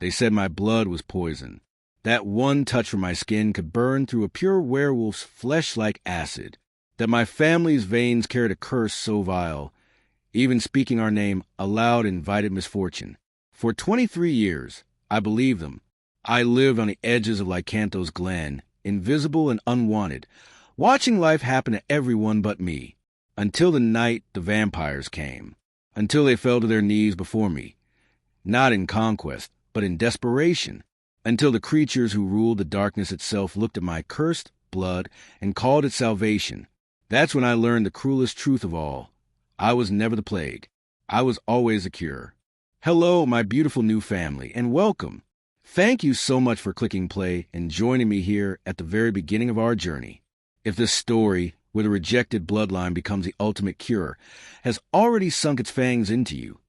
They said my blood was poison. That one touch from my skin could burn through a pure werewolf's flesh like acid. That my family's veins carried a curse so vile. Even speaking our name aloud invited misfortune. For 23 years, I believed them. I lived on the edges of Lycanthos Glen, invisible and unwanted, watching life happen to everyone but me, until the night the vampires came, until they fell to their knees before me, not in conquest, but in desperation, until the creatures who ruled the darkness itself looked at my cursed blood and called it salvation. That's when I learned the cruelest truth of all. I was never the plague. I was always a cure. Hello, my beautiful new family, and welcome. Thank you so much for clicking play and joining me here at the very beginning of our journey. If this story, where the rejected bloodline becomes the ultimate cure, has already sunk its fangs into you,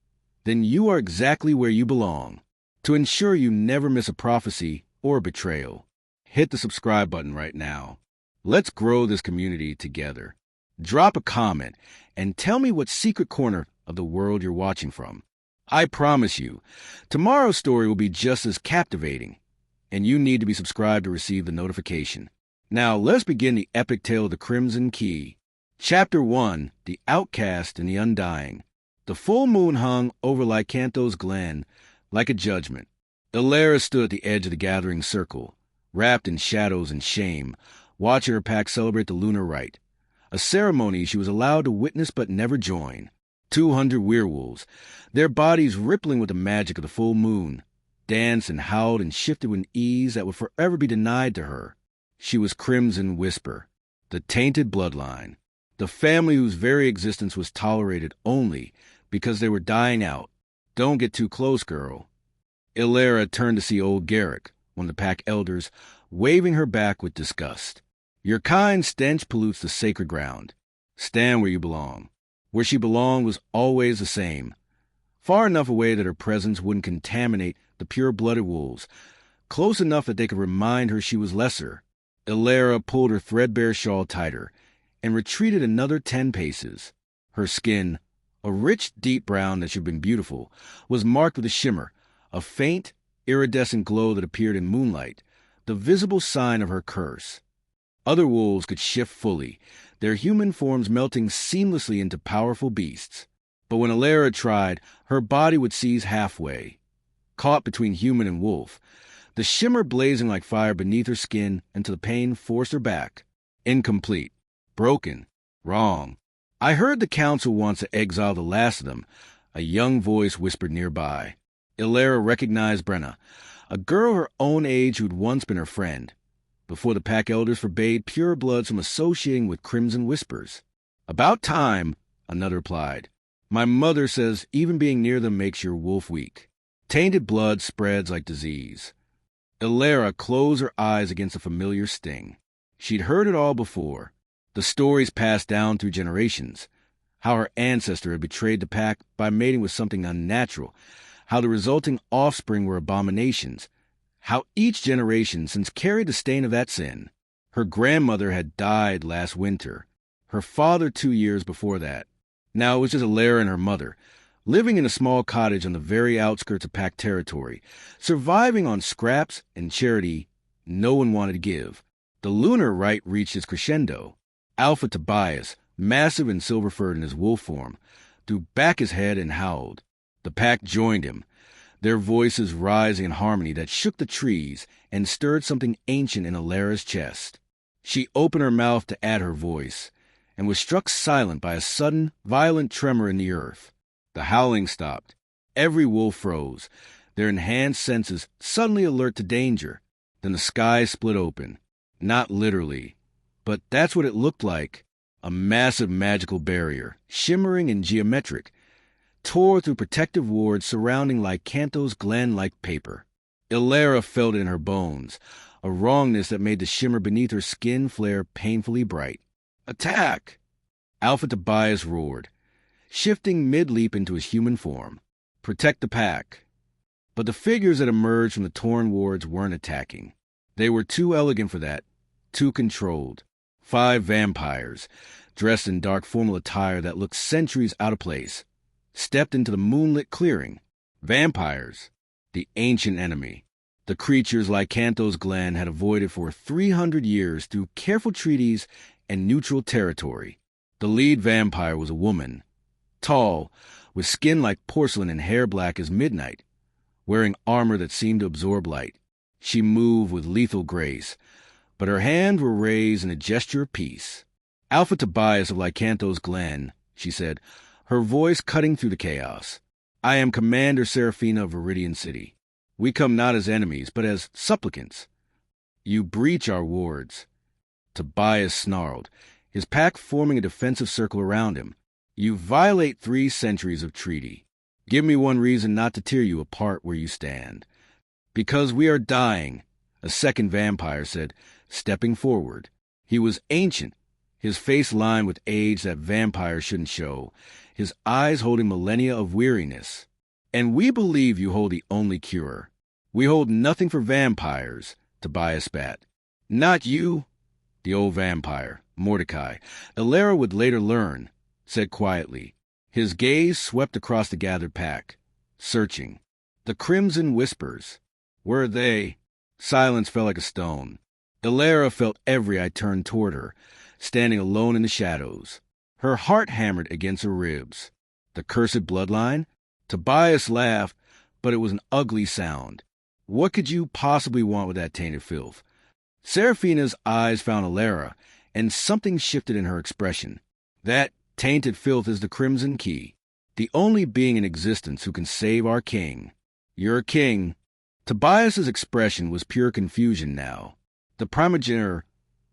then you are exactly where you belong. To ensure you never miss a prophecy or a betrayal, hit the subscribe button right now. Let's grow this community together. Drop a comment and tell me what secret corner of the world you're watching from. I promise you, tomorrow's story will be just as captivating, and you need to be subscribed to receive the notification. Now, let's begin the epic tale of the Crimson Key. Chapter 1, The Outcast and the Undying. The full moon hung over Lycanthos Glen like a judgment. Ilara stood at the edge of the gathering circle, wrapped in shadows and shame, watching her pack celebrate the lunar rite, a ceremony she was allowed to witness but never join. 200 werewolves, their bodies rippling with the magic of the full moon, danced and howled and shifted with an ease that would forever be denied to her. She was Crimson Whisper, the tainted bloodline, the family whose very existence was tolerated only because they were dying out. Don't get too close, girl. Ilara turned to see old Garrick, one of the pack elders, waving her back with disgust. Your kind stench pollutes the sacred ground. Stand where you belong. Where she belonged was always the same, far enough away that her presence wouldn't contaminate the pure-blooded wolves, close enough that they could remind her she was lesser. Ilara pulled her threadbare shawl tighter and retreated another 10 paces. Her skin, a rich, deep brown that should have been beautiful, was marked with a shimmer, a faint, iridescent glow that appeared in moonlight, the visible sign of her curse. Other wolves could shift fully, their human forms melting seamlessly into powerful beasts. But when Ilara tried, her body would seize halfway, caught between human and wolf, the shimmer blazing like fire beneath her skin until the pain forced her back. Incomplete. Broken. Wrong. I heard the council wants to exile the last of them, a young voice whispered nearby. Ilara recognized Brenna, a girl her own age who'd once been her friend, before the pack elders forbade pure bloods from associating with Crimson Whispers. About time, another replied. My mother says even being near them makes your wolf weak. Tainted blood spreads like disease. Ilara closed her eyes against a familiar sting. She'd heard it all before. The stories passed down through generations. How her ancestor had betrayed the pack by mating with something unnatural. How the resulting offspring were abominations. How each generation since carried the stain of that sin. Her grandmother had died last winter. Her father 2 years before that. Now it was just Ilara and her mother, living in a small cottage on the very outskirts of pack territory, surviving on scraps and charity no one wanted to give. The lunar rite reached its crescendo. Alpha Tobias, massive and silver-furred in his wolf form, threw back his head and howled. The pack joined him, their voices rising in harmony that shook the trees and stirred something ancient in Ilara's chest. She opened her mouth to add her voice, and was struck silent by a sudden, violent tremor in the earth. The howling stopped. Every wolf froze, their enhanced senses suddenly alert to danger. Then the sky split open. Not literally, but that's what it looked like. A massive magical barrier, shimmering and geometric, tore through protective wards surrounding Lycanthos Glen like paper. Ilara felt it in her bones, a wrongness that made the shimmer beneath her skin flare painfully bright. Attack! Alpha Tobias roared, shifting mid-leap into his human form. Protect the pack. But the figures that emerged from the torn wards weren't attacking. They were too elegant for that, too controlled. 5 vampires, dressed in dark formal attire that looked centuries out of place, stepped into the moonlit clearing. Vampires. the ancient enemy. The creatures Lycanthos Glen had avoided for 300 years through careful treaties and neutral territory. The lead vampire was a woman, tall, with skin like porcelain and hair black as midnight, wearing armor that seemed to absorb light. She moved with lethal grace, but her hands were raised in a gesture of peace. "Alpha Tobias of Lycanthos Glen," she said, her voice cutting through the chaos. "I am Commander Seraphina of Viridian City. We come not as enemies, but as supplicants. You breach our wards." Tobias snarled, his pack forming a defensive circle around him. "You violate 3 centuries of treaty. Give me one reason not to tear you apart where you stand." "Because we are dying," a second vampire said, stepping forward. He was ancient, his face lined with age that vampires shouldn't show, his eyes holding millennia of weariness. "And we believe you hold the only cure." "We hold nothing for vampires," Tobias spat. "Not you." The old vampire, Mordecai, Ilera would later learn, said quietly. His gaze swept across the gathered pack, searching. "The Crimson Whispers. Were they?" Silence fell like a stone. Ilera felt every eye turned toward her, standing alone in the shadows. Her heart hammered against her ribs. "The cursed bloodline?" Tobias laughed, but it was an ugly sound. "What could you possibly want with that tainted filth?" Seraphina's eyes found Ilera, and something shifted in her expression. "That tainted filth is the Crimson Key, the only being in existence who can save our king." "Your king?" Tobias's expression was pure confusion now. "The primogenitor,"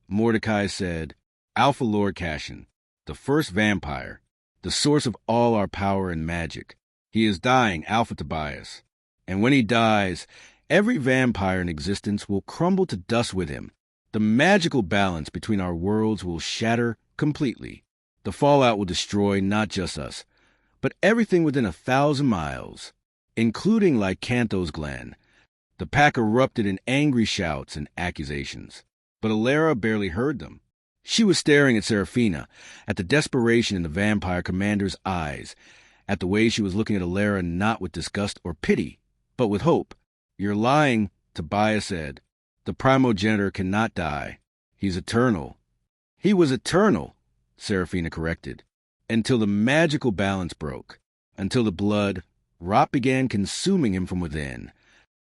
Mordecai said, "Alpha Lord Cashin, the first vampire, the source of all our power and magic. He is dying, Alpha Tobias. And when he dies, every vampire in existence will crumble to dust with him. The magical balance between our worlds will shatter completely. The fallout will destroy not just us, but everything within 1,000 miles, including Lycanthos Glen." The pack erupted in angry shouts and accusations, but Ilera barely heard them. She was staring at Seraphina, at the desperation in the vampire commander's eyes, at the way she was looking at Ilera not with disgust or pity, but with hope. "You're lying," Tobias said. "The primogenitor cannot die. He's eternal." "He was eternal," Seraphina corrected, "until the magical balance broke, until the blood, rot began consuming him from within."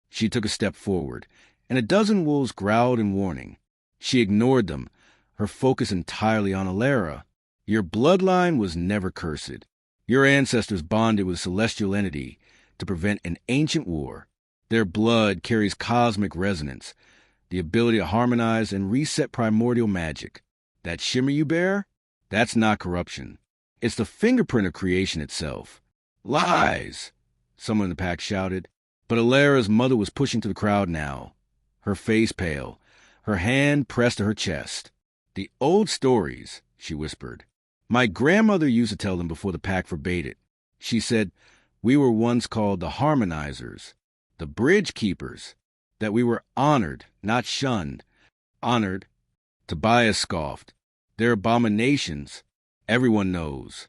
She took a step forward, and a dozen wolves growled in warning. She ignored them, her focus entirely on Ilera. "Your bloodline was never cursed. Your ancestors bonded with celestial entity to prevent an ancient war. Their blood carries cosmic resonance, the ability to harmonize and reset primordial magic. That shimmer you bear? That's not corruption. It's the fingerprint of creation itself." "Lies!" someone in the pack shouted. But Ilera's mother was pushing to the crowd now, her face pale, her hand pressed to her chest. "The old stories," she whispered. "My grandmother used to tell them before the pack forbade it. She said we were once called the Harmonizers, the Bridge Keepers, that we were honored, not shunned." "Honored?" Tobias scoffed. "They're abominations. Everyone knows."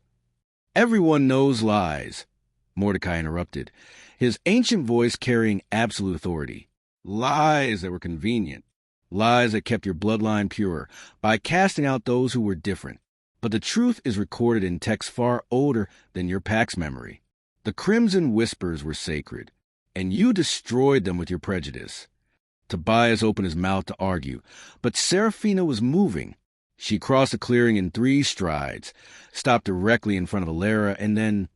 "Everyone knows lies," Mordecai interrupted, his ancient voice carrying absolute authority. "Lies that were convenient. Lies that kept your bloodline pure by casting out those who were different. But the truth is recorded in texts far older than your pack's memory. The Crimson Whispers were sacred, and you destroyed them with your prejudice." Tobias opened his mouth to argue, but Seraphina was moving. She crossed the clearing in 3 strides, stopped directly in front of Ilera, and then,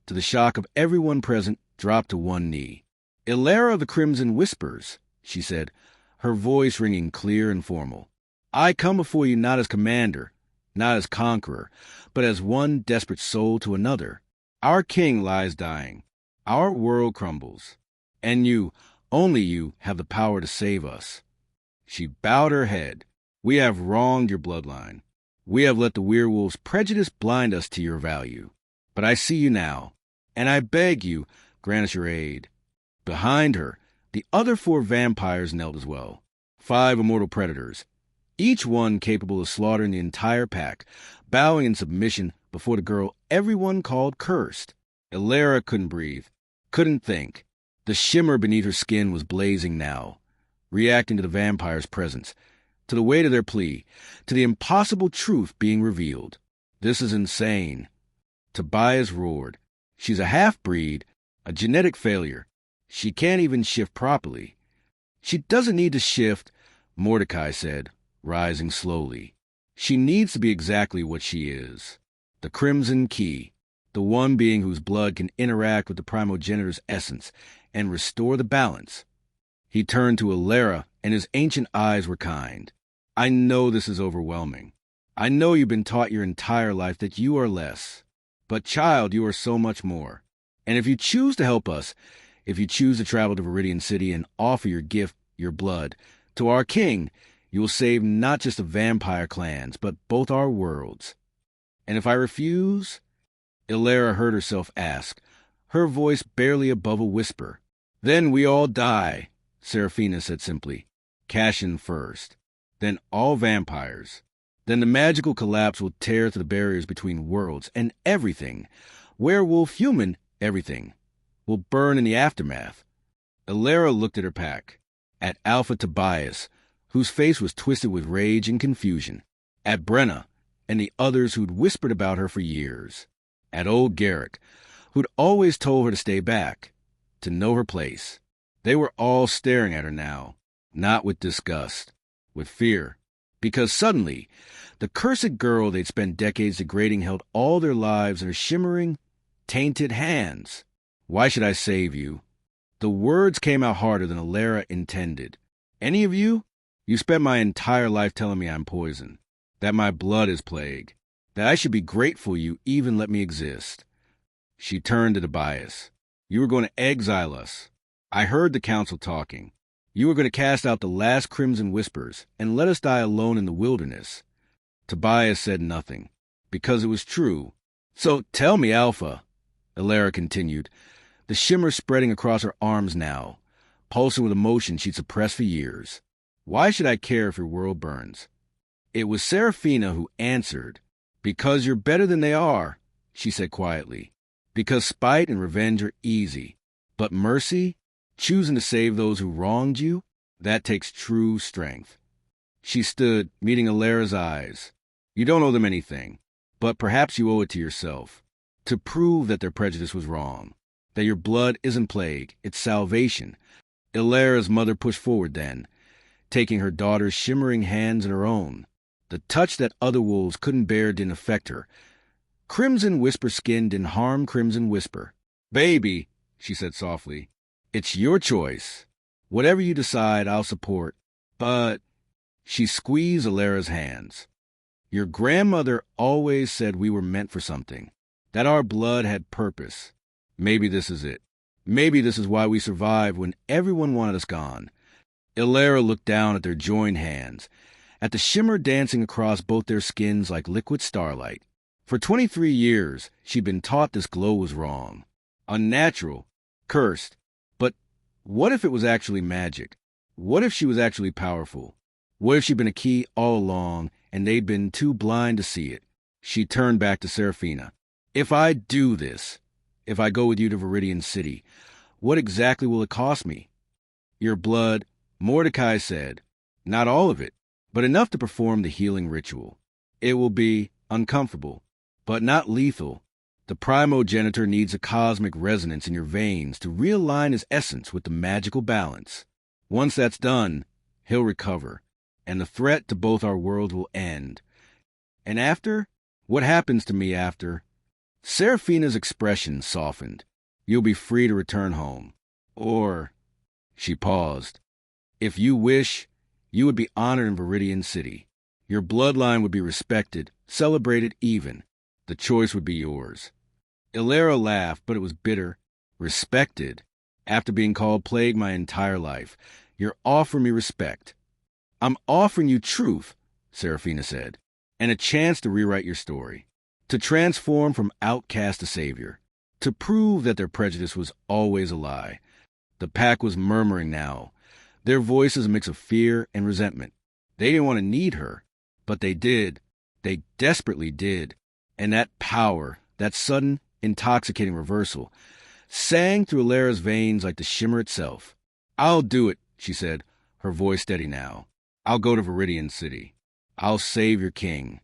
to the shock of everyone present, dropped to one knee. "Ilera of the Crimson Whispers," she said, her voice ringing clear and formal. "I come before you not as commander, not as conqueror, but as one desperate soul to another. Our king lies dying. Our world crumbles. And you, only you, have the power to save us." She bowed her head. "We have wronged your bloodline. We have let the werewolf's prejudice blind us to your value. But I see you now, and I beg you, grant us your aid." Behind her, the other 4 vampires knelt as well, 5 immortal predators, each one capable of slaughtering the entire pack, bowing in submission before the girl everyone called cursed. Ilera couldn't breathe, couldn't think. The shimmer beneath her skin was blazing now, reacting to the vampire's presence, to the weight of their plea, to the impossible truth being revealed. "This is insane." Tobias roared. "She's a half-breed, a genetic failure. She can't even shift properly." "She doesn't need to shift," Mordecai said, rising slowly. "She needs to be exactly what she is. The Crimson Key, the one being whose blood can interact with the primogenitor's essence and restore the balance." He turned to Alara, and his ancient eyes were kind. "I know this is overwhelming. I know you've been taught your entire life that you are less. But, child, you are so much more. And if you choose to help us, if you choose to travel to Viridian City and offer your gift, your blood, to our king, you will save not just the vampire clans, but both our worlds. And if I refuse?" Alara heard herself ask, her voice barely above a whisper. "Then we all die," Seraphina said simply. "Cashin first. Then all vampires. Then the magical collapse will tear through the barriers between worlds, and everything, werewolf, human, everything, will burn in the aftermath." Alara looked at her pack, at Alpha Tobias, whose face was twisted with rage and confusion, at Brenna, and the others who'd whispered about her for years, at old Garrick, who'd always told her to stay back, to know her place. They were all staring at her now, not with disgust, with fear, because suddenly, the cursed girl they'd spent decades degrading held all their lives in her shimmering, tainted hands. "Why should I save you?" The words came out harder than Alara intended. "Any of you? You spent my entire life telling me I'm poison, that my blood is plague, that I should be grateful you even let me exist." She turned to Tobias. "You were going to exile us. I heard the council talking. You were going to cast out the last crimson whispers and let us die alone in the wilderness." Tobias said nothing, because it was true. "So tell me, Alpha," Alara continued, the shimmer spreading across her arms now, pulsing with emotion she'd suppressed for years. "Why should I care if your world burns?" It was Seraphina who answered. "Because you're better than they are," she said quietly. "Because spite and revenge are easy. But mercy, choosing to save those who wronged you, that takes true strength." She stood, meeting Alara's eyes. "You don't owe them anything, but perhaps you owe it to yourself, to prove that their prejudice was wrong, that your blood isn't plague, it's salvation." Alara's mother pushed forward then, taking her daughter's shimmering hands in her own. The touch that other wolves couldn't bear didn't affect her. Crimson Whisper skin didn't harm Crimson Whisper. "Baby," she said softly, "it's your choice. Whatever you decide, I'll support. But—" She squeezed Alara's hands. "Your grandmother always said we were meant for something, that our blood had purpose. Maybe this is it. Maybe this is why we survived when everyone wanted us gone." Alara looked down at their joined hands, at the shimmer dancing across both their skins like liquid starlight. For 23 years, she'd been taught this glow was wrong, unnatural, cursed. But what if it was actually magic? What if she was actually powerful? What if she'd been a key all along, and they'd been too blind to see it? She turned back to Seraphina. "If I do this, if I go with you to Viridian City, what exactly will it cost me?" "Your blood," Mordecai said. "Not all of it, but enough to perform the healing ritual. It will be uncomfortable, but not lethal. The primogenitor needs a cosmic resonance in your veins to realign his essence with the magical balance. Once that's done, he'll recover, and the threat to both our worlds will end. And after? What happens to me after?" Seraphina's expression softened. "You'll be free to return home. Or—" She paused. "If you wish, you would be honored in Viridian City. Your bloodline would be respected, celebrated even. The choice would be yours." Alara laughed, but it was bitter. "Respected? After being called plague my entire life, you're offering me respect." "I'm offering you truth," Seraphina said, "and a chance to rewrite your story, to transform from outcast to savior, to prove that their prejudice was always a lie." The pack was murmuring now, their voices a mix of fear and resentment. They didn't want to need her, but they did. They desperately did. And that power, that sudden, intoxicating reversal, sang through Alara's veins like the shimmer itself. "I'll do it," she said, her voice steady now. "I'll go to Viridian City. I'll save your king."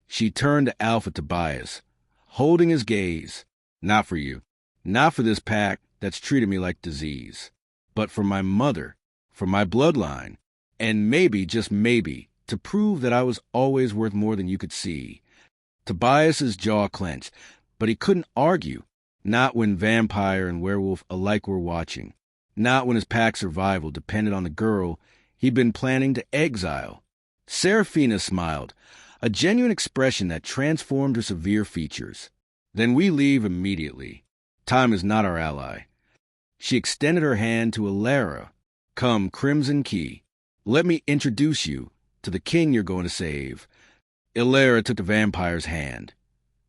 She turned to Alpha Tobias, holding his gaze. "Not for you. Not for this pack that's treated me like disease. But for my mother, for my bloodline, and maybe, just maybe, to prove that I was always worth more than you could see." Tobias's jaw clenched, but he couldn't argue, not when vampire and werewolf alike were watching, not when his pack's survival depended on the girl he'd been planning to exile. Seraphina smiled, a genuine expression that transformed her severe features. "Then we leave immediately. Time is not our ally." She extended her hand to Alara. "Come, Crimson Key. Let me introduce you to the king you're going to save." Alara took the vampire's hand,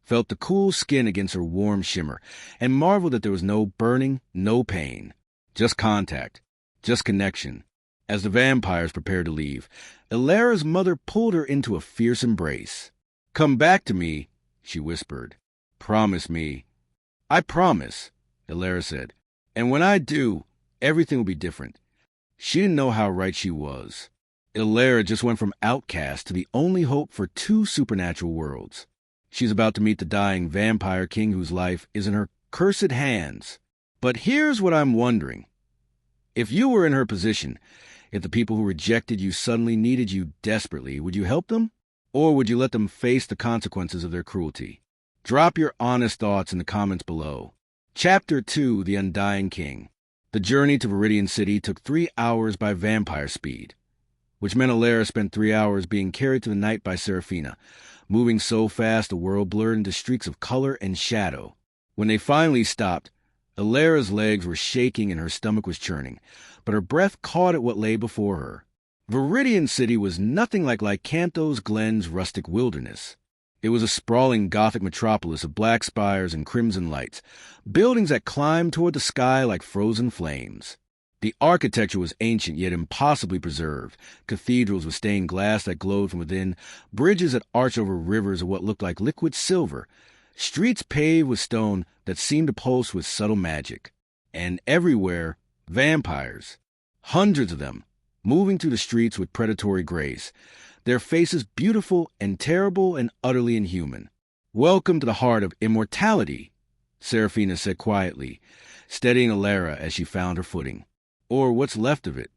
felt the cool skin against her warm shimmer, and marveled that there was no burning, no pain. Just contact, just connection. As the vampires prepared to leave, Alara's mother pulled her into a fierce embrace. "Come back to me," she whispered. "Promise me." "I promise," Alara said. "And when I do, everything will be different." She didn't know how right she was. Alara just went from outcast to the only hope for 2 supernatural worlds. She's about to meet the dying vampire king whose life is in her cursed hands. But here's what I'm wondering. If you were in her position, if the people who rejected you suddenly needed you desperately, would you help them? Or would you let them face the consequences of their cruelty? Drop your honest thoughts in the comments below. Chapter 2, The Undying King. The journey to Viridian City took 3 hours by vampire speed, which meant Alara spent 3 hours being carried to the night by Seraphina, moving so fast the world blurred into streaks of color and shadow. When they finally stopped, Alara's legs were shaking and her stomach was churning, but her breath caught at what lay before her. Viridian City was nothing like Lycanthos Glen's rustic wilderness. It was a sprawling Gothic metropolis of black spires and crimson lights, buildings that climbed toward the sky like frozen flames. The architecture was ancient yet impossibly preserved, cathedrals with stained glass that glowed from within, bridges that arched over rivers of what looked like liquid silver, streets paved with stone that seemed to pulse with subtle magic. And everywhere, vampires. Hundreds of them, moving through the streets with predatory grace, their faces beautiful and terrible and utterly inhuman. "Welcome to the heart of immortality," Seraphina said quietly, steadying Alara as she found her footing. Or what's left of it.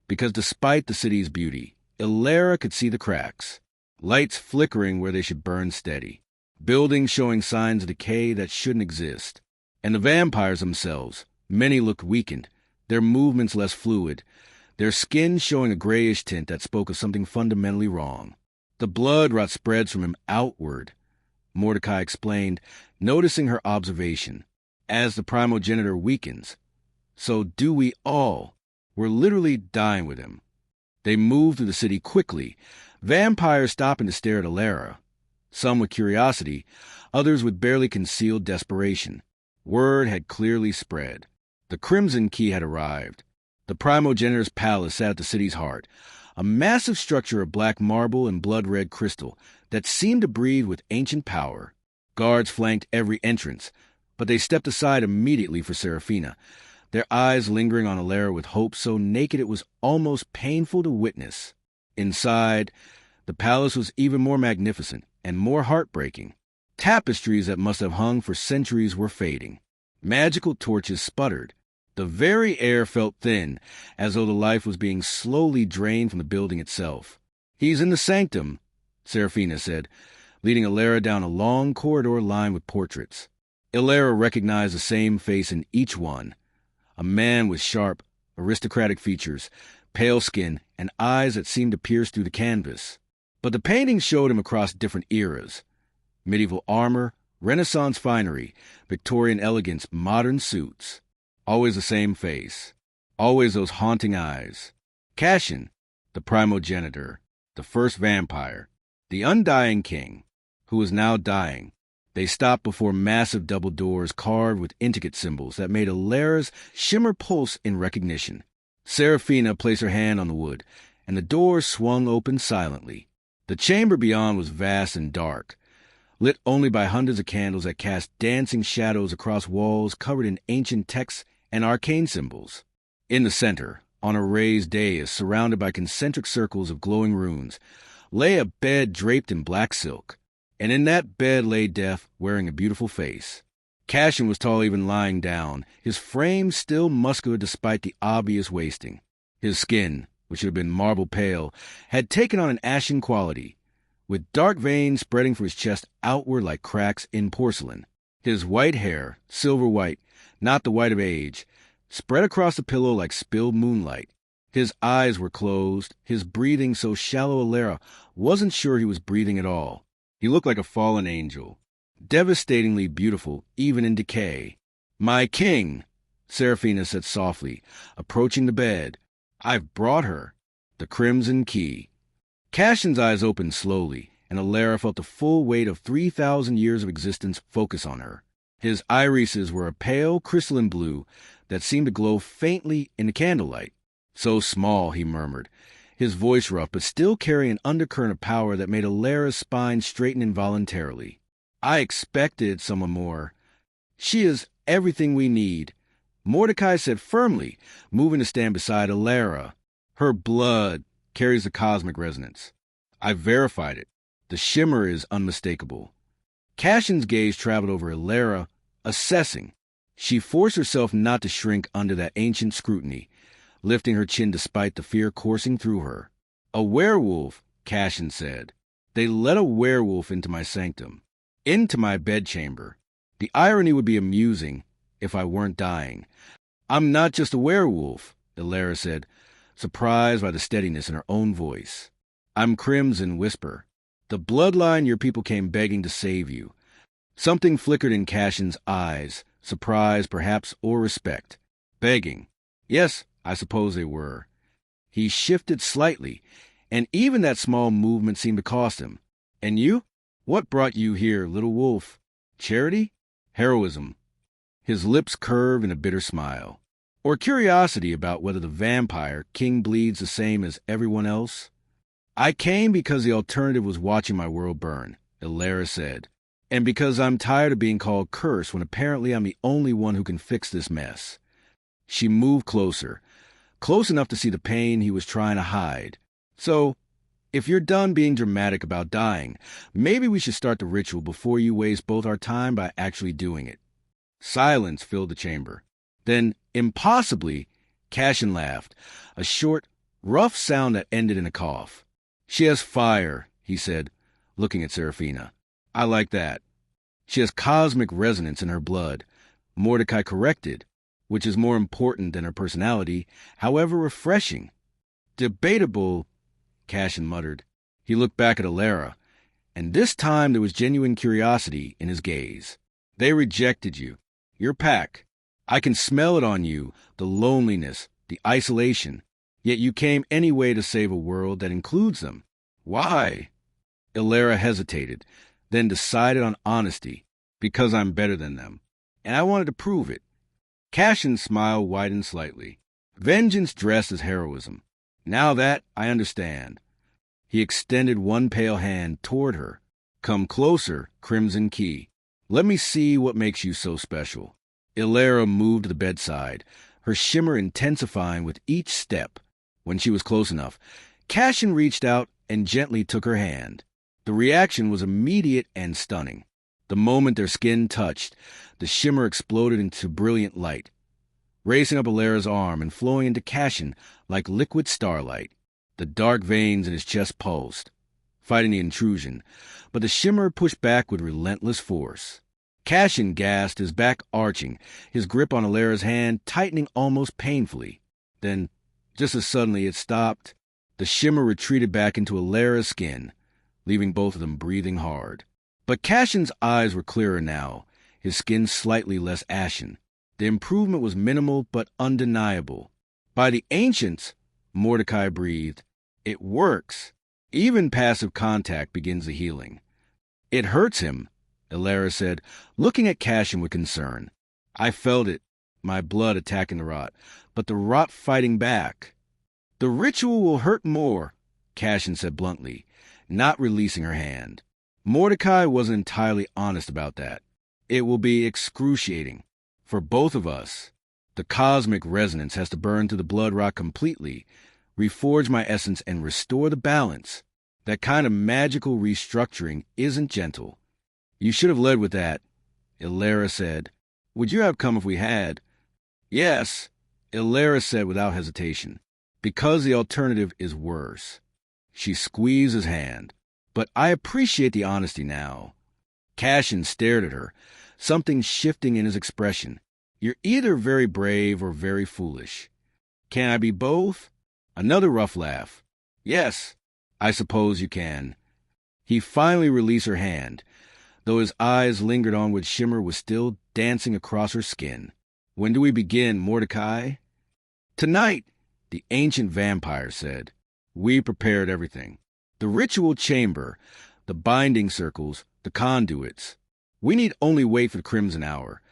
Because despite the city's beauty, Alara could see the cracks. Lights flickering where they should burn steady. Buildings showing signs of decay that shouldn't exist. And the vampires themselves, many looked weakened, their movements less fluid, their skin showing a grayish tint that spoke of something fundamentally wrong. "The blood rot spreads from him outward," Mordecai explained, noticing her observation. "As the primogenitor weakens, so do we all. We're literally dying with him." They moved through the city quickly, vampires stopping to stare at Alara, some with curiosity, others with barely concealed desperation. Word had clearly spread. The Crimson Key had arrived. The primogenitor's palace sat at the city's heart, a massive structure of black marble and blood-red crystal that seemed to breathe with ancient power. Guards flanked every entrance, but they stepped aside immediately for Seraphina, their eyes lingering on Alara with hope so naked it was almost painful to witness. Inside, the palace was even more magnificent and more heartbreaking. Tapestries that must have hung for centuries were fading. Magical torches sputtered. The very air felt thin, as though the life was being slowly drained from the building itself. "He's in the sanctum," Seraphina said, leading Alara down a long corridor lined with portraits. Alara recognized the same face in each one. A man with sharp, aristocratic features, pale skin, and eyes that seemed to pierce through the canvas. But the paintings showed him across different eras. Medieval armor, Renaissance finery, Victorian elegance, modern suits. Always the same face. Always those haunting eyes. Cashin, the primogenitor, the first vampire, the undying king, who was now dying. They stopped before massive double doors carved with intricate symbols that made Alara's shimmer pulse in recognition. Seraphina placed her hand on the wood, and the doors swung open silently. The chamber beyond was vast and dark. lit only by hundreds of candles that cast dancing shadows across walls covered in ancient texts and arcane symbols. In the center, on a raised dais surrounded by concentric circles of glowing runes, lay a bed draped in black silk, and in that bed lay Death wearing a beautiful face. Cashin was tall even lying down, his frame still muscular despite the obvious wasting. His skin, which had been marble pale, had taken on an ashen quality, with dark veins spreading from his chest outward like cracks in porcelain. His white hair, silver white, not the white of age, spread across the pillow like spilled moonlight. His eyes were closed, his breathing so shallow Alara wasn't sure he was breathing at all. He looked like a fallen angel, devastatingly beautiful even in decay. "My king," Seraphina said softly, approaching the bed. "I've brought her, the Crimson Key." Cashin's eyes opened slowly, and Alara felt the full weight of 3,000 years of existence focus on her. His irises were a pale, crystalline blue that seemed to glow faintly in the candlelight. "So small," he murmured, his voice rough but still carrying an undercurrent of power that made Alara's spine straighten involuntarily. "I expected someone more. She is everything we need," Mordecai said firmly, moving to stand beside Alara. "Her blood carries the cosmic resonance. I've verified it. The shimmer is unmistakable." Cashin's gaze traveled over Alara, assessing. She forced herself not to shrink under that ancient scrutiny, lifting her chin despite the fear coursing through her. "A werewolf," Cashin said. "They let a werewolf into my sanctum, into my bedchamber. The irony would be amusing if I weren't dying." "I'm not just a werewolf," Alara said, surprised by the steadiness in her own voice. "I'm Crimson Whisper, the bloodline your people came begging to save you." Something flickered in Cashin's eyes, surprise perhaps or respect. "Begging? Yes, I suppose they were." He shifted slightly, and even that small movement seemed to cost him. "And you? What brought you here, little wolf? Charity? Heroism?" His lips curved in a bitter smile. "Or curiosity about whether the vampire king bleeds the same as everyone else?" "I came because the alternative was watching my world burn," Alara said. "And because I'm tired of being called cursed when apparently I'm the only one who can fix this mess." She moved closer, close enough to see the pain he was trying to hide. "So, if you're done being dramatic about dying, maybe we should start the ritual before you waste both our time by actually doing it." Silence filled the chamber. Then, impossibly, Cashin laughed, a short, rough sound that ended in a cough. "She has fire," he said, looking at Seraphina. "I like that. She has cosmic resonance in her blood," Mordecai corrected, "which is more important than her personality, however refreshing." "Debatable," Cashin muttered. He looked back at Alara, and this time there was genuine curiosity in his gaze. "They rejected you. Your pack. I can smell it on you, the loneliness, the isolation. Yet you came anyway to save a world that includes them. Why?" Alara hesitated, then decided on honesty. "Because I'm better than them. And I wanted to prove it." Cashin's smile widened slightly. "Vengeance dressed as heroism. Now that I understand." He extended one pale hand toward her. "Come closer, Crimson Key. Let me see what makes you so special." Alara moved to the bedside, her shimmer intensifying with each step. When she was close enough, Cashin reached out and gently took her hand. The reaction was immediate and stunning. The moment their skin touched, the shimmer exploded into brilliant light, racing up Alara's arm and flowing into Cashin like liquid starlight. The dark veins in his chest pulsed, fighting the intrusion, but the shimmer pushed back with relentless force. Cashin gasped, his back arching, his grip on Alara's hand tightening almost painfully. Then, just as suddenly it stopped, the shimmer retreated back into Alara's skin, leaving both of them breathing hard. But Cashin's eyes were clearer now, his skin slightly less ashen. The improvement was minimal but undeniable. "By the ancients," Mordecai breathed, "it works. Even passive contact begins the healing." "It hurts him," Alara said, looking at Cashin with concern. "I felt it, my blood attacking the rot, but the rot fighting back." "The ritual will hurt more," Cashin said bluntly, not releasing her hand. Mordecai wasn't entirely honest about that. It will be excruciating. For both of us. The cosmic resonance has to burn through the blood rock completely, reforge my essence, and restore the balance. That kind of magical restructuring isn't gentle. You should have led with that, Ilara said. Would you have come if we had? Yes, Ilara said without hesitation, because the alternative is worse. She squeezed his hand. But I appreciate the honesty now. Cashin stared at her, something shifting in his expression. You're either very brave or very foolish. Can I be both? Another rough laugh. Yes, I suppose you can. He finally released her hand, though his eyes lingered on what shimmer was still dancing across her skin. When do we begin, Mordecai? Tonight, the ancient vampire said. We prepared everything. The ritual chamber, the binding circles, the conduits. We need only wait for the crimson hour,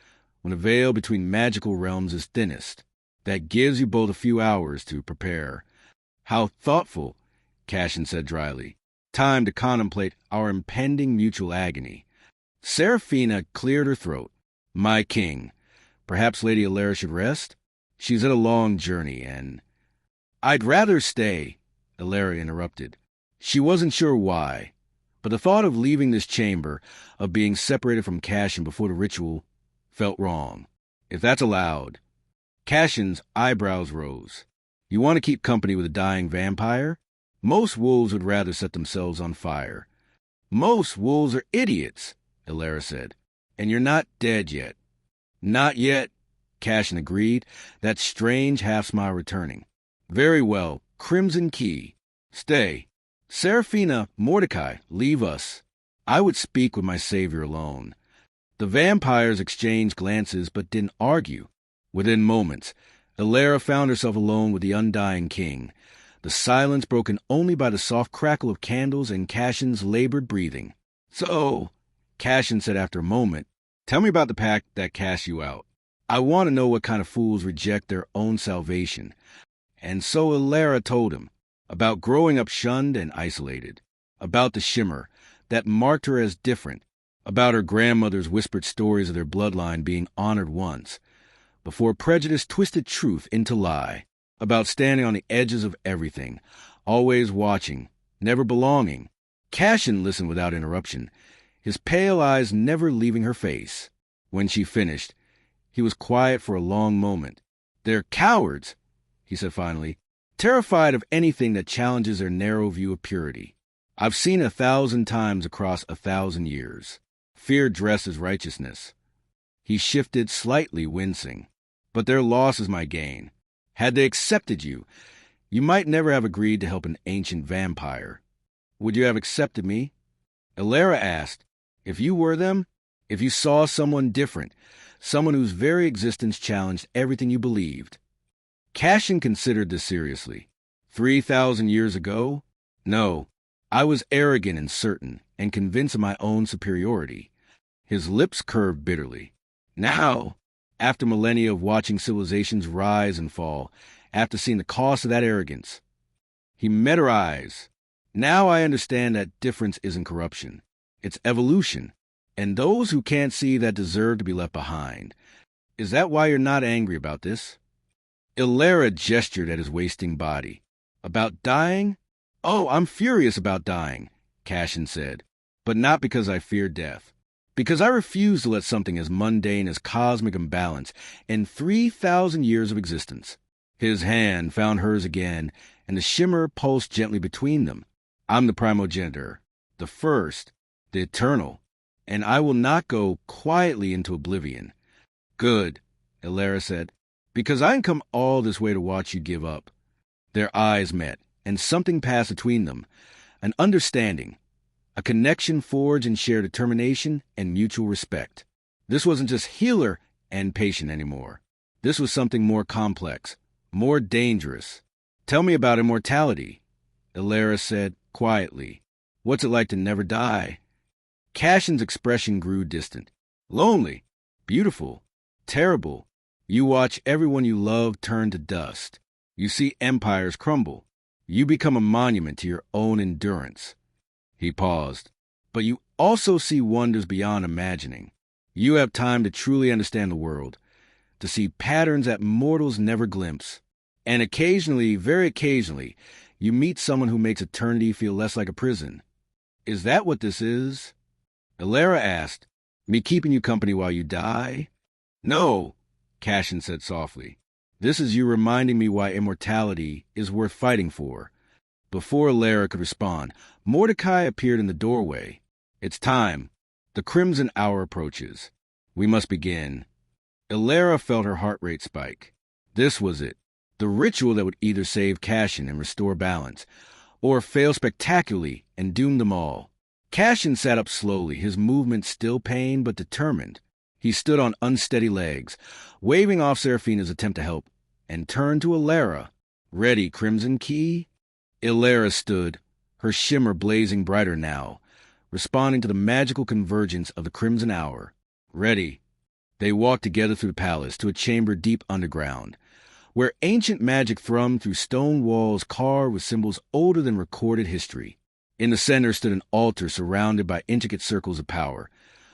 when the veil between magical realms is thinnest. That gives you both a few hours to prepare. How thoughtful, Cashin said dryly. Time to contemplate our impending mutual agony. Seraphina cleared her throat. My king, perhaps Lady Ilara should rest? She's had a long journey, and... I'd rather stay, Ilara interrupted. She wasn't sure why, but the thought of leaving this chamber, of being separated from Cashin before the ritual, felt wrong. If that's allowed. Cashin's eyebrows rose. You want to keep company with a dying vampire? Most wolves would rather set themselves on fire. Most wolves are idiots, Ilara said. And you're not dead yet. Not yet, Cashin agreed, that strange half-smile returning. Very well, Crimson Key. Stay. Seraphina, Mordecai, leave us. I would speak with my savior alone. The vampires exchanged glances but didn't argue. Within moments, Ilara found herself alone with the undying king, the silence broken only by the soft crackle of candles and Cashin's labored breathing. So, Cashin said after a moment, tell me about the pact that cast you out. I want to know what kind of fools reject their own salvation. And so Ilara told him. About growing up shunned and isolated, about the shimmer that marked her as different, about her grandmother's whispered stories of their bloodline being honored once, before prejudice twisted truth into lie, about standing on the edges of everything, always watching, never belonging. Cashin listened without interruption, his pale eyes never leaving her face. When she finished, he was quiet for a long moment. They're cowards, he said finally. Terrified of anything that challenges their narrow view of purity. I've seen 1,000 times across 1,000 years. Fear dressed as righteousness. He shifted slightly, wincing. But their loss is my gain. Had they accepted you, you might never have agreed to help an ancient vampire. Would you have accepted me? Ilara asked, if you were them, if you saw someone different, someone whose very existence challenged everything you believed. Cashin considered this seriously. 3,000 years ago? No, I was arrogant and certain, and convinced of my own superiority. His lips curved bitterly. Now, after millennia of watching civilizations rise and fall, after seeing the cost of that arrogance, he met her eyes. Now I understand that difference isn't corruption. It's evolution, and those who can't see that deserve to be left behind. Is that why you're not angry about this? Ilara gestured at his wasting body. About dying? Oh, I'm furious about dying, Cashin said, but not because I fear death. Because I refuse to let something as mundane as cosmic imbalance end 3,000 years of existence. His hand found hers again, and the shimmer pulsed gently between them. I'm the primogenitor, the first, the eternal, and I will not go quietly into oblivion. Good, Ilara said, because I didn't come all this way to watch you give up. Their eyes met, and something passed between them, an understanding, a connection forged in shared determination and mutual respect. This wasn't just healer and patient anymore. This was something more complex, more dangerous. Tell me about immortality, Ilara said quietly. What's it like to never die? Cashin's expression grew distant. Lonely, beautiful, terrible. You watch everyone you love turn to dust. You see empires crumble. You become a monument to your own endurance. He paused. but you also see wonders beyond imagining. You have time to truly understand the world, to see patterns that mortals never glimpse. And occasionally, very occasionally, you meet someone who makes eternity feel less like a prison. Is that what this is? Elara asked, me keeping you company while you die? No, Cashin said softly. This is you reminding me why immortality is worth fighting for. Before Elara could respond, Mordecai appeared in the doorway. It's time. The crimson hour approaches. We must begin. Elara felt her heart rate spike. This was it. The ritual that would either save Cashin and restore balance, or fail spectacularly and doom them all. Cashin sat up slowly, his movement still pained but determined. He stood on unsteady legs, waving off Seraphina's attempt to help, and turned to Elara. Ready, Crimson Key? Elara stood, her shimmer blazing brighter now, responding to the magical convergence of the crimson hour. Ready. They walked together through the palace to a chamber deep underground, where ancient magic thrummed through stone walls carved with symbols older than recorded history. In the center stood an altar surrounded by intricate circles of power,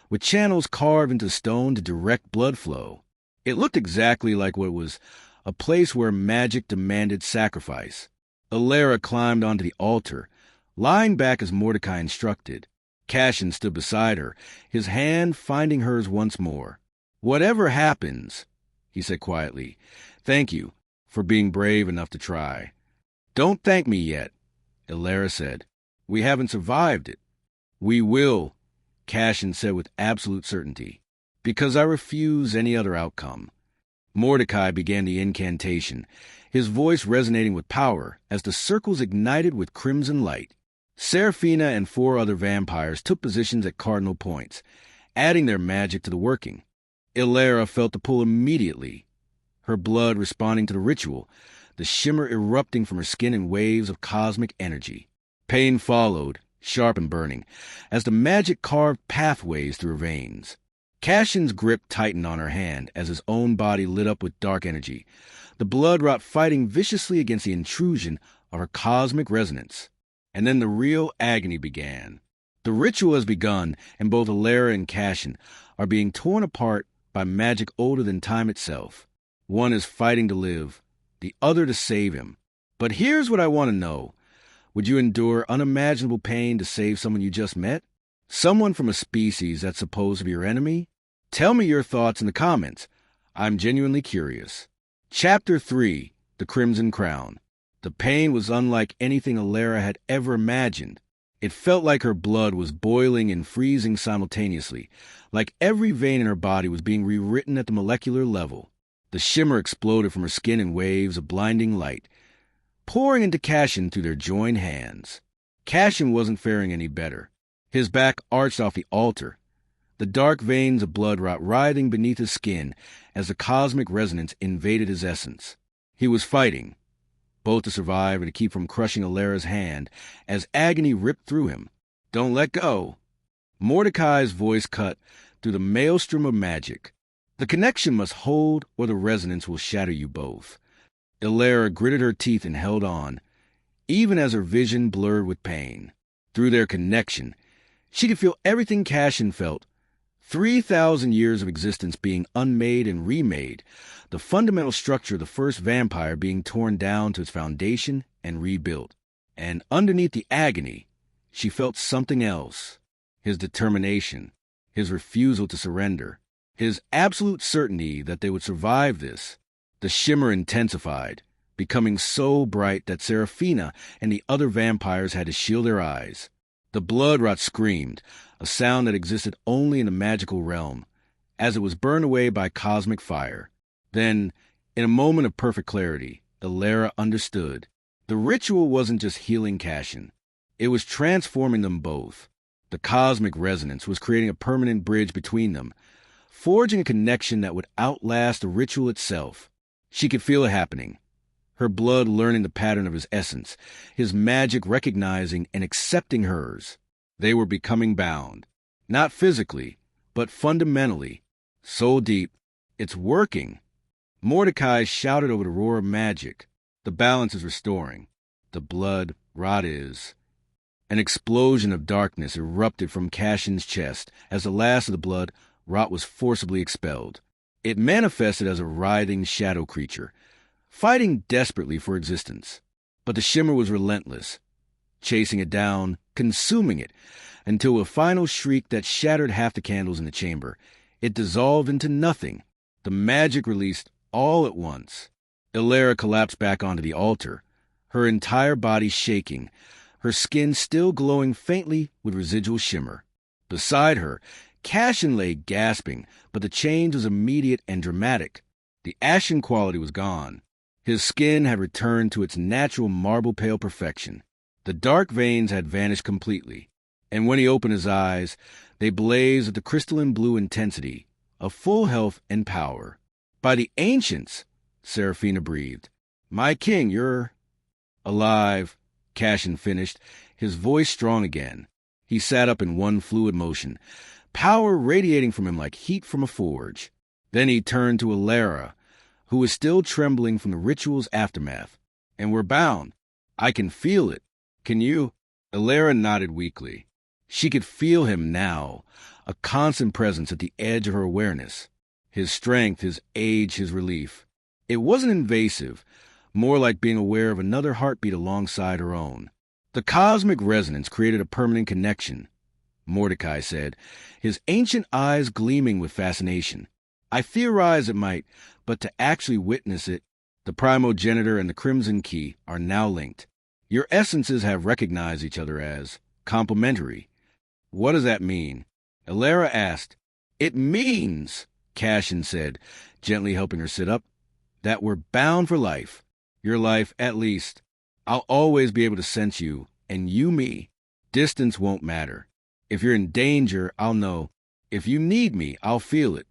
with channels carved into stone to direct blood flow. It looked exactly like what was a place where magic demanded sacrifice. Elara climbed onto the altar, lying back as Mordecai instructed. Cashin stood beside her, his hand finding hers once more. Whatever happens, he said quietly, thank you for being brave enough to try. Don't thank me yet, Elara said. We haven't survived it. We will, Cashin said with absolute certainty, because I refuse any other outcome. Mordecai began the incantation, his voice resonating with power as the circles ignited with crimson light. Seraphina and 4 other vampires took positions at cardinal points, adding their magic to the working. Elara felt the pull immediately, her blood responding to the ritual, the shimmer erupting from her skin in waves of cosmic energy. Pain followed, sharp and burning, as the magic carved pathways through her veins. Cashin's grip tightened on her hand as his own body lit up with dark energy, the blood rot fighting viciously against the intrusion of her cosmic resonance. And then the real agony began. The ritual has begun, and both Elara and Cashin are being torn apart by magic older than time itself. One is fighting to live, the other to save him. But here's what I want to know. Would you endure unimaginable pain to save someone you just met? Someone from a species that's supposed to be your enemy? Tell me your thoughts in the comments. I'm genuinely curious. Chapter 3, The Crimson Crown. The pain was unlike anything Elara had ever imagined. It felt like her blood was boiling and freezing simultaneously, like every vein in her body was being rewritten at the molecular level. The shimmer exploded from her skin in waves of blinding light, pouring into Cashin through their joined hands. Cashin wasn't faring any better. His back arched off the altar, the dark veins of blood rot writhing beneath his skin as the cosmic resonance invaded his essence. He was fighting, both to survive and to keep from crushing Elara's hand as agony ripped through him. Don't let go. Mordecai's voice cut through the maelstrom of magic. The connection must hold or the resonance will shatter you both. Elara gritted her teeth and held on, even as her vision blurred with pain. Through their connection, she could feel everything Cashin felt. 3,000 years of existence being unmade and remade, the fundamental structure of the first vampire being torn down to its foundation and rebuilt. And underneath the agony, she felt something else. His determination, his refusal to surrender, his absolute certainty that they would survive this. The shimmer intensified, becoming so bright that Seraphina and the other vampires had to shield their eyes. The blood rot screamed, a sound that existed only in the magical realm, as it was burned away by cosmic fire. Then, in a moment of perfect clarity, Elara understood. The ritual wasn't just healing Cashin. It was transforming them both. The cosmic resonance was creating a permanent bridge between them, forging a connection that would outlast the ritual itself. She could feel it happening, her blood learning the pattern of his essence, his magic recognizing and accepting hers. They were becoming bound, not physically, but fundamentally. So deep, it's working. Mordecai shouted over the roar of magic. The balance is restoring. The blood rot is. An explosion of darkness erupted from Cashin's chest as the last of the blood rot was forcibly expelled. It manifested as a writhing shadow creature, fighting desperately for existence. But the shimmer was relentless, chasing it down, consuming it, until with a final shriek that shattered half the candles in the chamber, it dissolved into nothing. The magic released all at once. Illyra collapsed back onto the altar, her entire body shaking, her skin still glowing faintly with residual shimmer. Beside her, Cashin lay gasping, but the change was immediate and dramatic. The ashen quality was gone. His skin had returned to its natural marble-pale perfection. The dark veins had vanished completely, and when he opened his eyes, they blazed with the crystalline blue intensity of full health and power. "By the ancients," Seraphina breathed. "My king, you're alive," Cashin finished, his voice strong again. He sat up in one fluid motion, power radiating from him like heat from a forge. Then he turned to Illyra, who was still trembling from the ritual's aftermath. "And we're bound. I can feel it. Can you?" Illyra nodded weakly. She could feel him now, a constant presence at the edge of her awareness. His strength, his age, his relief. It wasn't invasive, more like being aware of another heartbeat alongside her own. The cosmic resonance created a permanent connection, Mordecai said, his ancient eyes gleaming with fascination. "I theorize it might, but to actually witness it, the primogenitor and the Crimson Key are now linked. Your essences have recognized each other as complementary." "What does that mean?" Illyra asked. "It means," Cashin said, gently helping her sit up, "that we're bound for life. Your life, at least. I'll always be able to sense you, and you me. Distance won't matter. If you're in danger, I'll know. If you need me, I'll feel it."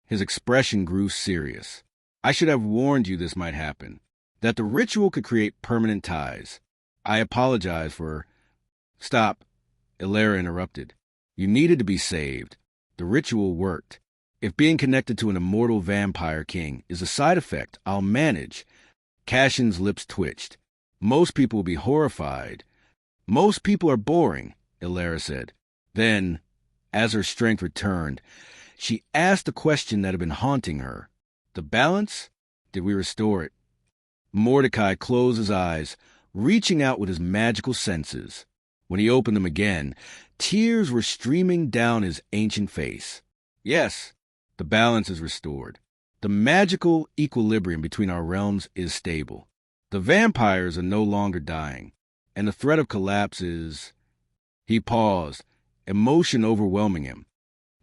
His expression grew serious. "I should have warned you this might happen, that the ritual could create permanent ties. I apologize for—" "Stop," Illyra interrupted. "You needed to be saved. The ritual worked. If being connected to an immortal vampire king is a side effect, I'll manage." Cashin's lips twitched. "Most people will be horrified." "Most people are boring," Illyra said. Then, as her strength returned, she asked the question that had been haunting her. "The balance? Did we restore it?" Mordecai closed his eyes, reaching out with his magical senses. When he opened them again, tears were streaming down his ancient face. "Yes, the balance is restored. The magical equilibrium between our realms is stable. The vampires are no longer dying, and the threat of collapse is—" He paused, emotion overwhelming him.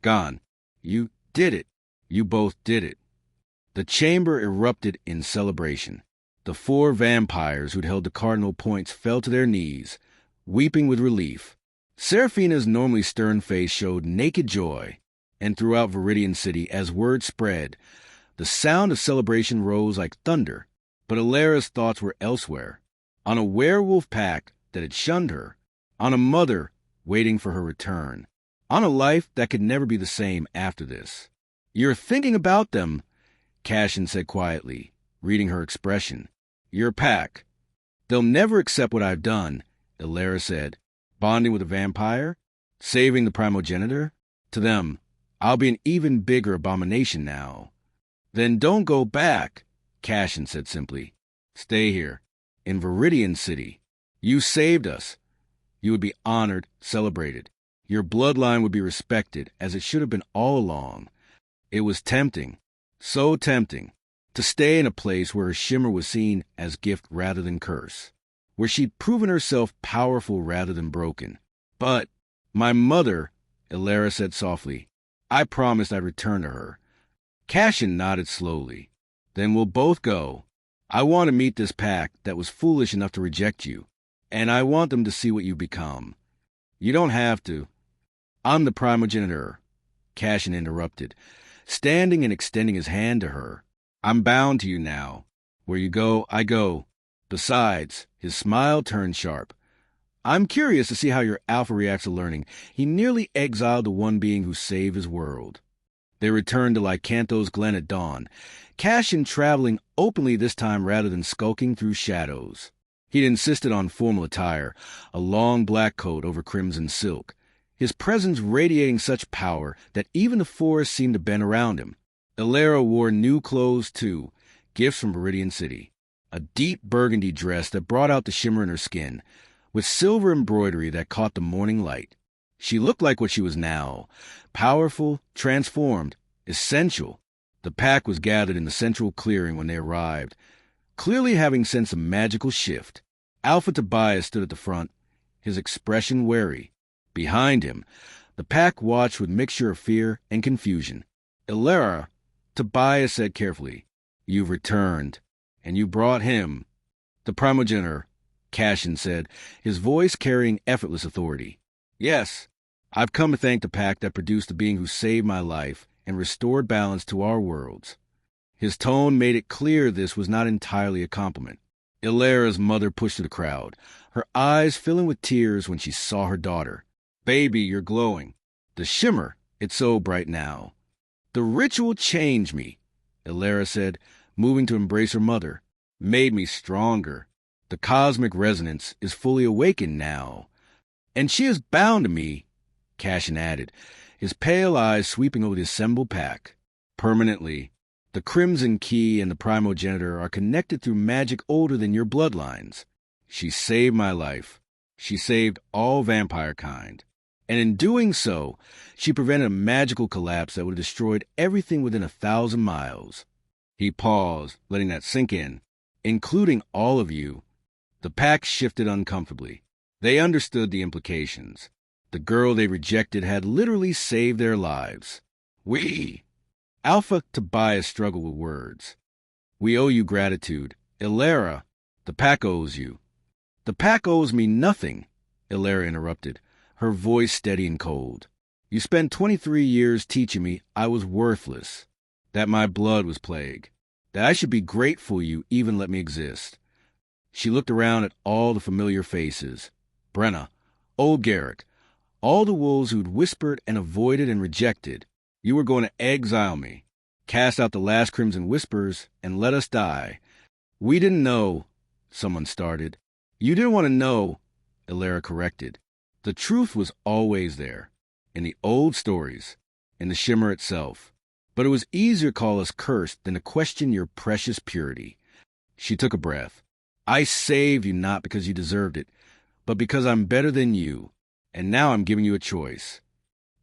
"Gone. You did it. You both did it." The chamber erupted in celebration. The 4 vampires who'd held the cardinal points fell to their knees, weeping with relief. Seraphina's normally stern face showed naked joy, and throughout Viridian City, as word spread, the sound of celebration rose like thunder. But Illyra's thoughts were elsewhere, on a werewolf pack that had shunned her, on a mother waiting for her return, on a life that could never be the same after this. "You're thinking about them," Cashin said quietly, reading her expression. "Your pack. They'll never accept what I've done," Illyra said. "Bonding with a vampire? Saving the primogenitor? To them, I'll be an even bigger abomination now." "Then don't go back," Cashin said simply. "Stay here, in Viridian City. You saved us. You would be honored, celebrated. Your bloodline would be respected, as it should have been all along." It was tempting, so tempting, to stay in a place where her shimmer was seen as gift rather than curse, where she'd proven herself powerful rather than broken. "But my mother," Illyra said softly, "I promised I'd return to her." Cashin nodded slowly. "Then we'll both go. I want to meet this pack that was foolish enough to reject you, and I want them to see what you've become. You don't have to—" "I'm the primogenitor," Cashin interrupted, standing and extending his hand to her. "I'm bound to you now. Where you go, I go. Besides," his smile turned sharp, "I'm curious to see how your alpha reacts to learning he nearly exiled the one being who saved his world." They returned to Lycanthos Glen at dawn, Cashin traveling openly this time rather than skulking through shadows. He'd insisted on formal attire, a long black coat over crimson silk, his presence radiating such power that even the forest seemed to bend around him. Elara wore new clothes, too, gifts from Viridian City. A deep burgundy dress that brought out the shimmer in her skin, with silver embroidery that caught the morning light. She looked like what she was now, powerful, transformed, essential. The pack was gathered in the central clearing when they arrived, clearly having sensed a magical shift. Alpha Tobias stood at the front, his expression wary. Behind him, the pack watched with mixture of fear and confusion. Elara, Tobias said carefully, "You've returned, and you brought him." "The primogenitor," Cashin said, his voice carrying effortless authority. "Yes, I've come to thank the pack that produced the being who saved my life and restored balance to our worlds." His tone made it clear this was not entirely a compliment. Elara's mother pushed through the crowd, her eyes filling with tears when she saw her daughter. "Baby, you're glowing. The shimmer, it's so bright now." "The ritual changed me," Elara said, moving to embrace her mother. "Made me stronger. The cosmic resonance is fully awakened now. And she is bound to me," Cashin added, his pale eyes sweeping over the assembled pack. "Permanently. The Crimson Key and the primogenitor are connected through magic older than your bloodlines. She saved my life. She saved all vampire kind. And in doing so, she prevented a magical collapse that would have destroyed everything within 1,000 miles. He paused, letting that sink in. "Including all of you." The pack shifted uncomfortably. They understood the implications. The girl they rejected had literally saved their lives. Alpha Tobias struggled with words. "We owe you gratitude. Elara, the pack owes you." "The pack owes me nothing," Elara interrupted, her voice steady and cold. "You spent 23 years teaching me I was worthless, that my blood was plague, that I should be grateful you even let me exist." She looked around at all the familiar faces. Brenna, old Garrick, all the wolves who'd whispered and avoided and rejected. "You were going to exile me, cast out the last Crimson Whispers, and let us die." "We didn't know," someone started. "You didn't want to know," Elara corrected. "The truth was always there, in the old stories, in the shimmer itself. But it was easier to call us cursed than to question your precious purity." She took a breath. "I saved you not because you deserved it, but because I'm better than you, and now I'm giving you a choice."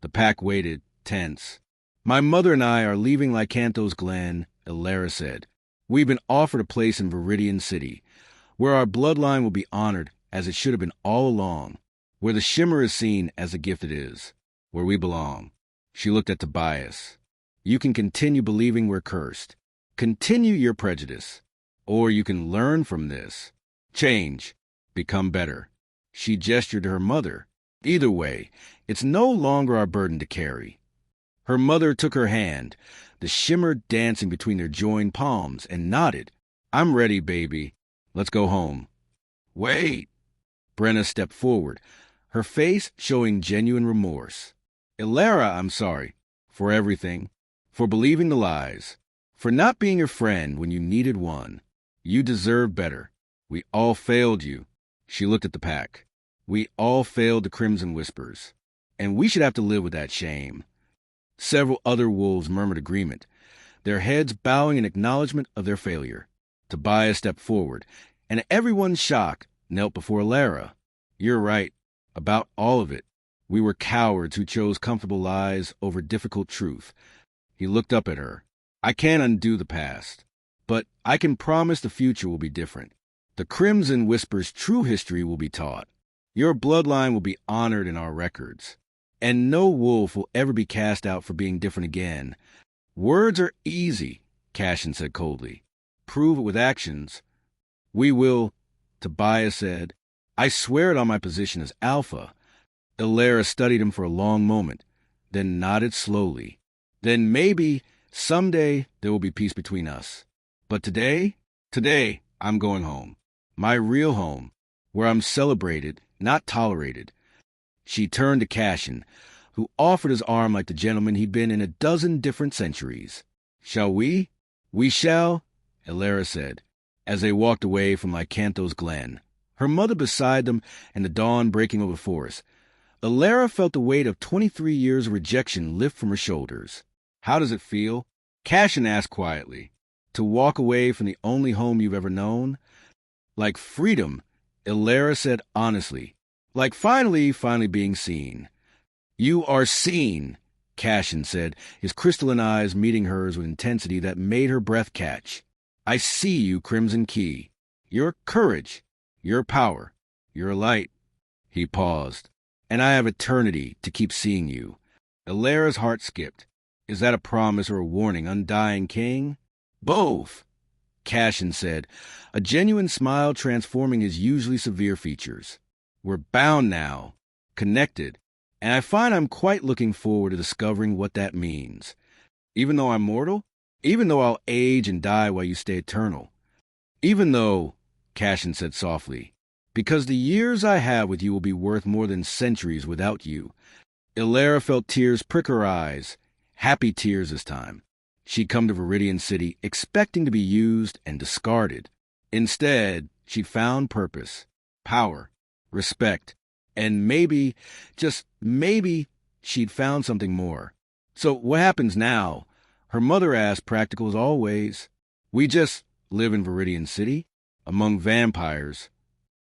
The pack waited, tense. "My mother and I are leaving Lycanthos Glen," Elara said. "We've been offered a place in Viridian City, where our bloodline will be honored as it should have been all along, where the shimmer is seen as the gift it is, where we belong." She looked at Tobias. "You can continue believing we're cursed. Continue your prejudice. Or you can learn from this. Change. Become better." She gestured to her mother. "Either way, it's no longer our burden to carry." Her mother took her hand, the shimmer dancing between their joined palms, and nodded. "I'm ready, baby. Let's go home." "Wait." Brenna stepped forward, her face showing genuine remorse. "Elara, I'm sorry. For everything. For believing the lies. For not being your friend when you needed one. You deserve better. We all failed you." She looked at the pack. "We all failed the Crimson Whispers. And we should have to live with that shame." Several other wolves murmured agreement, their heads bowing in acknowledgement of their failure. Tobias stepped forward, and to everyone's shock, knelt before Elara. "You're right. About all of it. We were cowards who chose comfortable lies over difficult truth." He looked up at her. "I can't undo the past, but I can promise the future will be different. The Crimson Whisper's true history will be taught. Your bloodline will be honored in our records. And no wolf will ever be cast out for being different again." "Words are easy," Cashin said coldly. "Prove it with actions." "We will," Tobias said. "I swear it on my position as Alpha." Elara studied him for a long moment, then nodded slowly. "Then maybe, someday, there will be peace between us. But today, I'm going home. My real home, where I'm celebrated, not tolerated." She turned to Cashin, who offered his arm like the gentleman he'd been in a dozen different centuries. "Shall we?" "We shall," Elara said, as they walked away from Lycanthos Glen. her mother beside them, and the dawn breaking over the forest. Alara felt the weight of 23 years of rejection lift from her shoulders. How does it feel? Cashin asked quietly. To walk away from the only home you've ever known? Like freedom, Alara said honestly. Like finally being seen. You are seen, Cashin said, his crystalline eyes meeting hers with intensity that made her breath catch. I see you, Crimson Key. Your courage, your power, your light. He paused. And I have eternity to keep seeing you. Alara's heart skipped. Is that a promise or a warning, undying king? Both, Cashin said, a genuine smile transforming his usually severe features. We're bound now, connected, and I find I'm quite looking forward to discovering what that means. Even though I'm mortal? Even though I'll age and die while you stay eternal? Even though, Cashin said softly, because the years I have with you will be worth more than centuries without you. Alara felt tears prick her eyes, happy tears this time. She'd come to Viridian City expecting to be used and discarded. Instead, she'd found purpose, power, respect, and maybe, just maybe, she'd found something more. So what happens now? Her mother asked, practical as always. We just live in Viridian City, among vampires.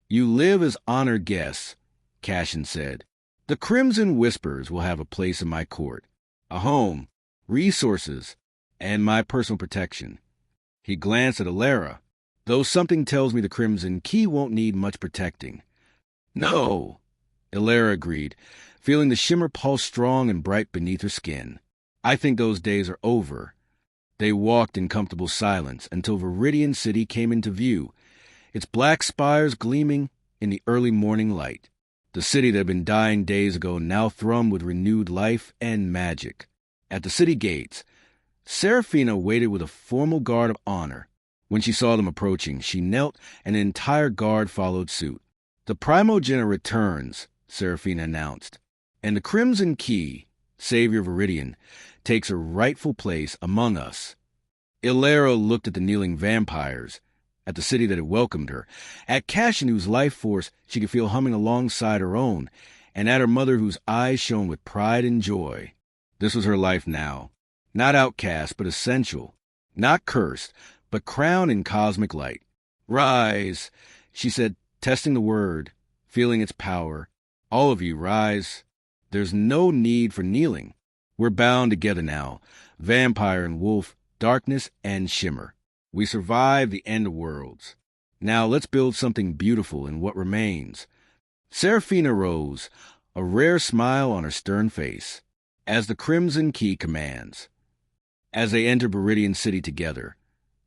You live as honored guests, Cashin said. The Crimson Whispers will have a place in my court, a home, resources, and my personal protection. He glanced at Alara, though something tells me the Crimson Key won't need much protecting. No, Alara agreed, feeling the shimmer pulse strong and bright beneath her skin. I think those days are over. They walked in comfortable silence until Viridian City came into view, its black spires gleaming in the early morning light. The city that had been dying days ago now thrummed with renewed life and magic. At the city gates, Seraphina waited with a formal guard of honor. When she saw them approaching, she knelt and an entire guard followed suit. The Primogenitor returns, Seraphina announced, and the Crimson Key, savior of Viridian, takes her rightful place among us. Alara looked at the kneeling vampires, at the city that had welcomed her, at Cashin whose life force she could feel humming alongside her own, and at her mother whose eyes shone with pride and joy. This was her life now. Not outcast, but essential. Not cursed, but crowned in cosmic light. Rise, she said, testing the word, feeling its power. All of you, rise. There's no need for kneeling. We're bound together now, vampire and wolf, darkness and shimmer. We survived the end of worlds. Now let's build something beautiful in what remains. Seraphina rose, a rare smile on her stern face, as the Crimson Key commands. As they entered Viridian City together,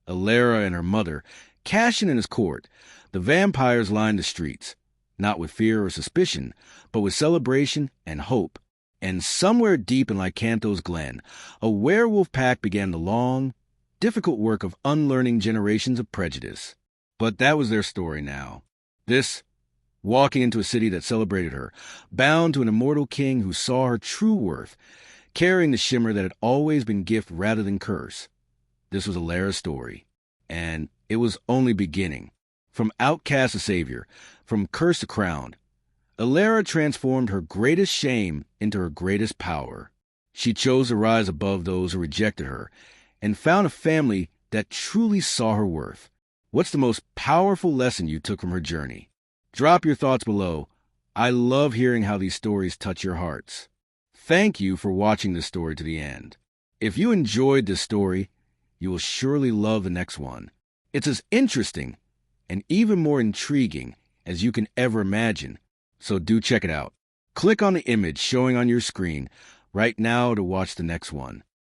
Alara and her mother, Cashin and his court, the vampires lined the streets, not with fear or suspicion, but with celebration and hope. And somewhere deep in Lycanthos Glen, a werewolf pack began the long, difficult work of unlearning generations of prejudice. But that was their story now. This, walking into a city that celebrated her, bound to an immortal king who saw her true worth, carrying the shimmer that had always been gift rather than curse. This was Alara's story, and it was only beginning. From outcast to savior, from curse to crowned, Alara transformed her greatest shame into her greatest power. She chose to rise above those who rejected her, and found a family that truly saw her worth. What's the most powerful lesson you took from her journey? Drop your thoughts below. I love hearing how these stories touch your hearts. Thank you for watching this story to the end. If you enjoyed this story, you will surely love the next one. It's as interesting and even more intriguing as you can ever imagine, so do check it out. Click on the image showing on your screen right now to watch the next one.